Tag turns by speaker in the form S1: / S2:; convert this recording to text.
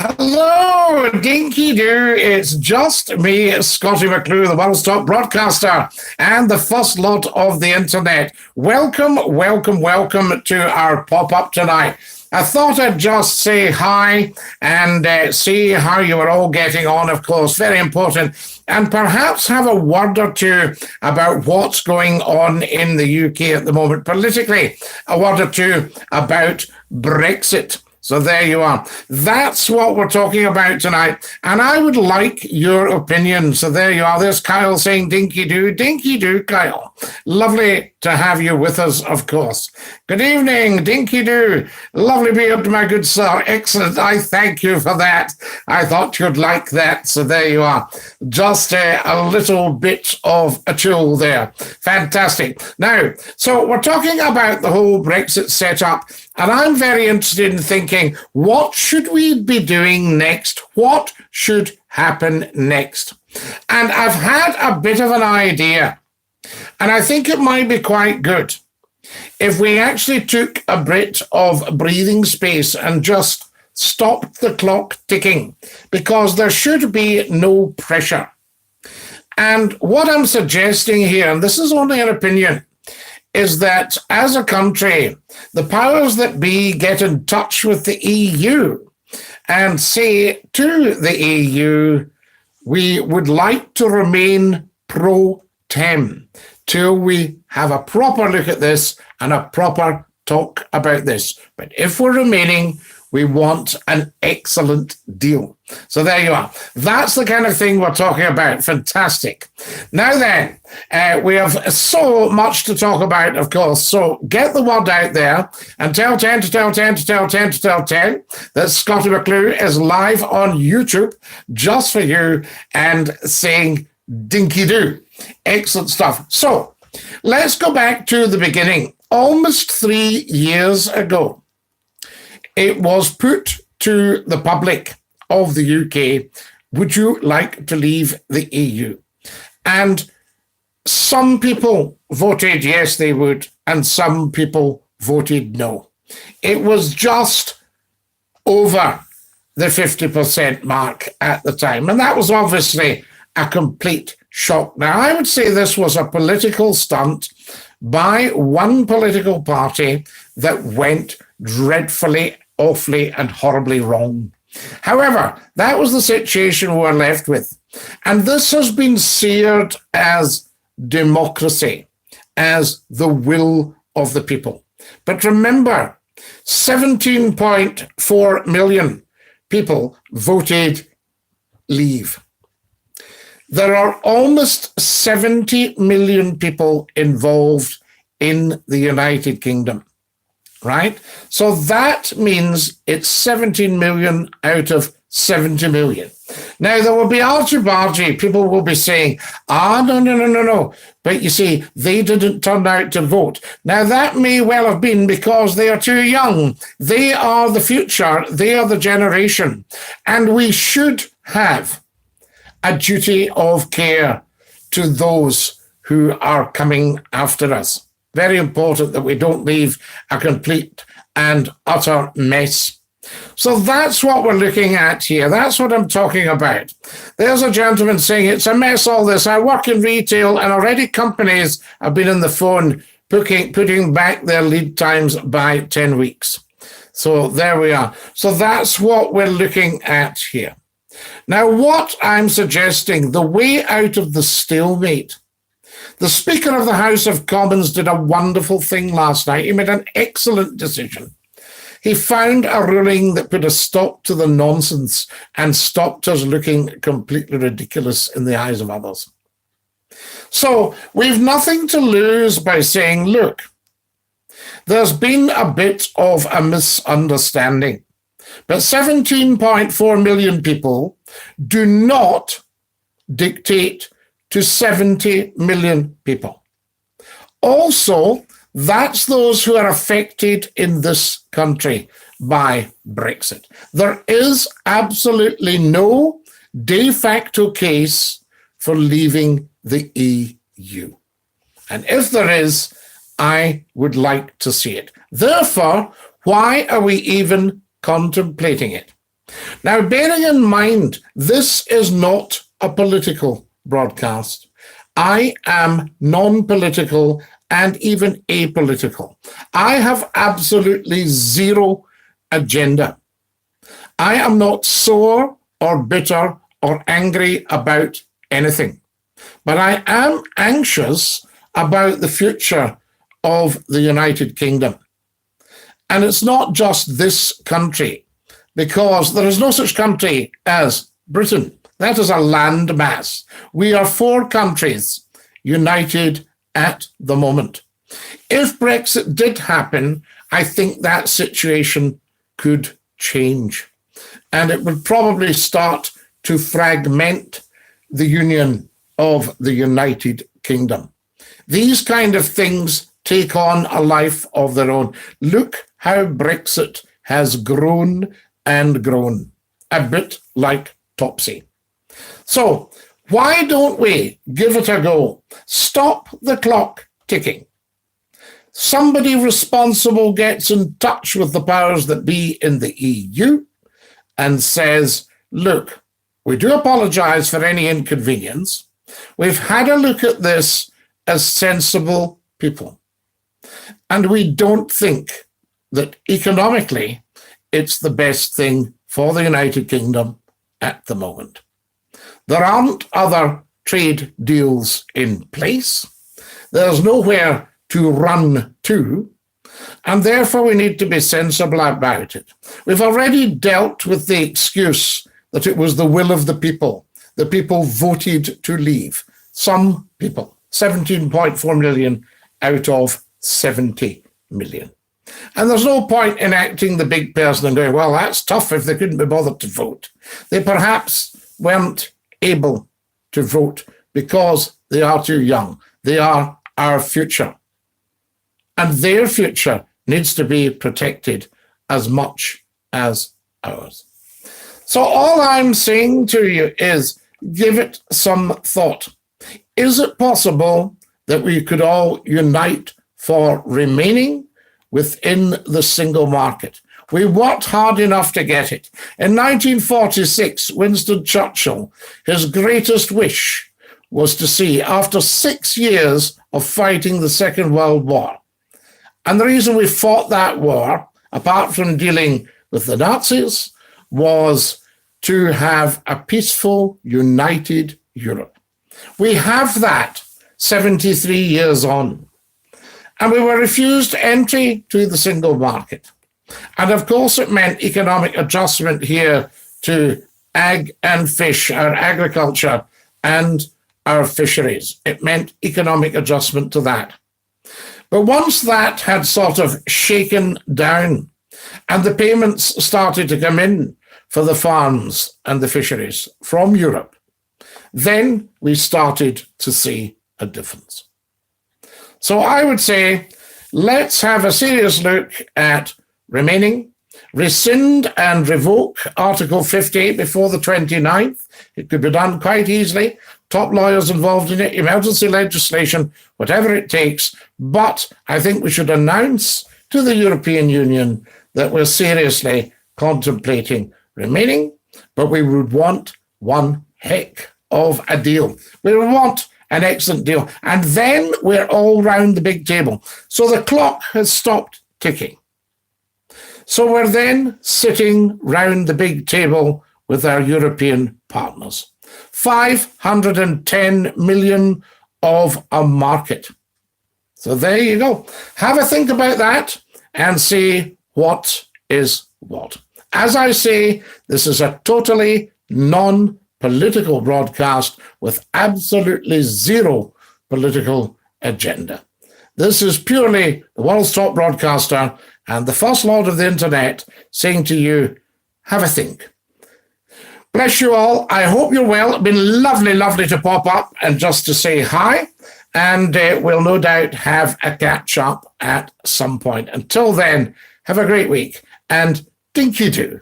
S1: Hello, Dinky-Doo. It's just me, Scottie McClue, the world's top broadcaster and the first lot of the internet. Welcome to our pop-up tonight. I thought I'd just say hi and see how you were all getting on, of course, very important, and perhaps have a word or two about what's going on in the UK at the moment politically, a word or two about Brexit. So there you are. That's what we're talking about tonight. And I would like your opinion. So there you are. There's Kyle saying Dinky-Doo. Dinky-Doo, Kyle. Lovely to have you with us, of course. Good evening, Dinky-Doo. Lovely beard, my good sir. Excellent. I thank you for that. I thought you'd like that. So there you are. Just a little bit of a chill there. Fantastic. Now, so we're talking about the whole Brexit setup. And I'm very interested in thinking, what should we be doing next? What should happen next? And I've had a bit of an idea, and I think it might be quite good if we actually took a bit of breathing space and just stopped the clock ticking, because there should be no pressure. And what I'm suggesting here, and this is only an opinion, is that as a country, the powers that be get in touch with the EU and say to the EU, we would like to remain pro-tem till we have a proper look at this and a proper talk about this. But if we're remaining, we want an excellent deal. So there you are. That's the kind of thing we're talking about. Fantastic. Now then, we have so much to talk about, of course. So get the word out there and tell 10 to tell 10 to tell 10 to tell 10 that Scottie McClue is live on YouTube just for you and saying Dinky-Doo. Excellent stuff. So let's go back to the beginning. Almost 3 years ago, it was put to the public of the UK, would you like to leave the EU? And some people voted yes, they would, and some people voted no. It was just over the 50% mark at the time. And that was obviously a complete shock. Now, I would say this was a political stunt by one political party that went dreadfully, awfully and horribly wrong. However, that was the situation we were left with. And this has been seared as democracy, as the will of the people. But remember, 17.4 million people voted leave. There are almost 70 million people involved in the United Kingdom. Right? So that means it's 17 million out of 70 million. Now, there will be argy-bargy. People will be saying, no. But you see, they didn't turn out to vote. Now, that may well have been because they are too young. They are the future. They are the generation. And we should have a duty of care to those who are coming after us. Very important that we don't leave a complete and utter mess. So that's what we're looking at here. That's what I'm talking about. There's a gentleman saying, it's a mess, all this. I work in retail and already companies have been on the phone putting back their lead times by 10 weeks. So there we are. So that's what we're looking at here. Now, what I'm suggesting, the way out of the stalemate, the Speaker of the House of Commons did a wonderful thing last night. He made an excellent decision. He found a ruling that put a stop to the nonsense and stopped us looking completely ridiculous in the eyes of others. So we've nothing to lose by saying, look, there's been a bit of a misunderstanding, but 17.4 million people do not dictate to 70 million people. Also, that's those who are affected in this country by Brexit. There is absolutely no de facto case for leaving the EU. And if there is, I would like to see it. Therefore, why are we even contemplating it? Now, bearing in mind, this is not a political broadcast. I am non-political and even apolitical. I have absolutely zero agenda. I am not sore or bitter or angry about anything, but I am anxious about the future of the United Kingdom. And it's not just this country, because there is no such country as Britain. That is a landmass. We are 4 countries united at the moment. If Brexit did happen, I think that situation could change. And it would probably start to fragment the union of the United Kingdom. These kind of things take on a life of their own. Look how Brexit has grown and grown, a bit like Topsy. So why don't we give it a go? Stop the clock ticking. Somebody responsible gets in touch with the powers that be in the EU and says, look, we do apologize for any inconvenience. We've had a look at this as sensible people. And we don't think that economically it's the best thing for the United Kingdom at the moment. There aren't other trade deals in place. There's nowhere to run to, and therefore we need to be sensible about it. We've already dealt with the excuse that it was the will of the people. The people voted to leave. Some people, 17.4 million out of 70 million. And there's no point in acting the big person and going, well, that's tough if they couldn't be bothered to vote. They perhaps weren't able to vote because they are too young. They are our future. And their future needs to be protected as much as ours. So all I'm saying to you is give it some thought. Is it possible that we could all unite for remaining within the single market? We worked hard enough to get it. In 1946, Winston Churchill, his greatest wish was to see, after 6 years of fighting the Second World War, and the reason we fought that war, apart from dealing with the Nazis, was to have a peaceful, united Europe. We have that 73 years on. And we were refused entry to the single market. And of course, it meant economic adjustment here to ag and fish, our agriculture and our fisheries. It meant economic adjustment to that. But once that had sort of shaken down and the payments started to come in for the farms and the fisheries from Europe, then we started to see a difference. So I would say, let's have a serious look at remaining, rescind and revoke Article 58 before the 29th. It could be done quite easily. Top lawyers involved in it, emergency legislation, whatever it takes. But I think we should announce to the European Union that we're seriously contemplating remaining, but we would want one heck of a deal. We would want an excellent deal. And then we're all round the big table. So the clock has stopped ticking. So we're then sitting round the big table with our European partners. 510 million of a market. So there you go. Have a think about that and see what is what. As I say, this is a totally non-political broadcast with absolutely zero political agenda. This is purely the world's top broadcaster and the First Lord of the Internet saying to you, have a think. Bless you all. I hope you're well. It's been lovely, lovely to pop up and just to say hi. And we'll no doubt have a catch up at some point. Until then, have a great week and Dinky-Doo.